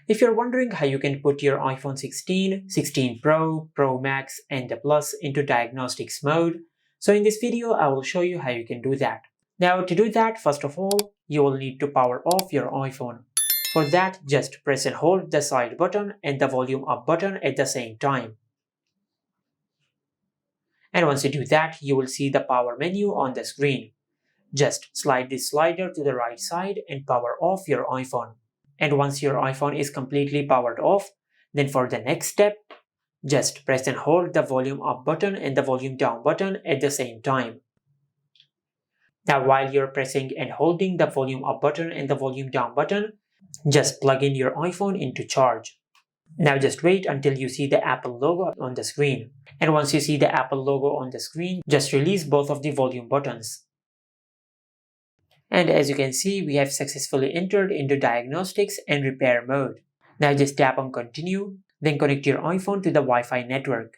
If you're wondering how you can put your iPhone 16, 16 Pro, Pro Max, and the Plus into diagnostics mode, so in this video I will show you how you can do that. Now to do that, first of all, you will need to power off your iPhone. For that, just press and hold the side button and the volume up button at the same time. And once you do that, you will see the power menu on the screen. Just slide this slider to the right side and power off your iPhone. And once your iPhone is completely powered off, then for the next step, just press and hold the volume up button and the volume down button at the same time. Now while you're pressing and holding the volume up button and the volume down button, just plug in your iPhone into charge. Now just wait until you see the Apple logo on the screen. And once you see the Apple logo on the screen, just release both of the volume buttons. And as you can see, we have successfully entered into Diagnostics and Repair mode. Now just tap on Continue, then connect your iPhone to the Wi-Fi network.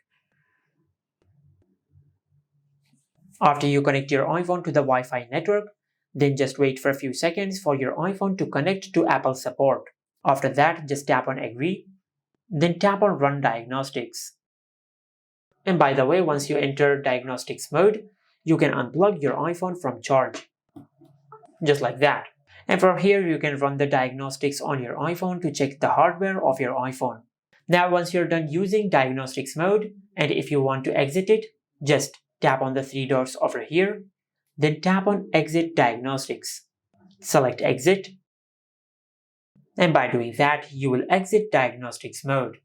After you connect your iPhone to the Wi-Fi network, then just wait for a few seconds for your iPhone to connect to Apple support. After that, just tap on Agree, then tap on Run Diagnostics. And by the way, once you enter Diagnostics mode, you can unplug your iPhone from charge. Just like that. And from here, you can run the diagnostics on your iPhone to check the hardware of your iPhone. Now once you're done using Diagnostics mode, and if you want to exit it, just tap on the three dots over here, then tap on Exit Diagnostics. Select Exit, and by doing that, you will exit Diagnostics mode.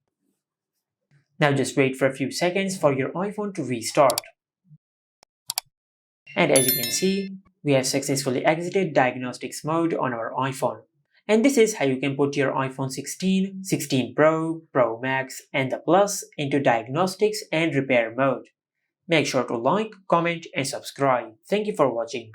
Now just wait for a few seconds for your iPhone to restart. And as you can see, we have successfully exited Diagnostics mode on our iPhone. And this is how you can put your iPhone 16, 16 Pro, Pro Max, and the Plus into Diagnostics and Repair mode. Make sure to like, comment, and subscribe. Thank you for watching.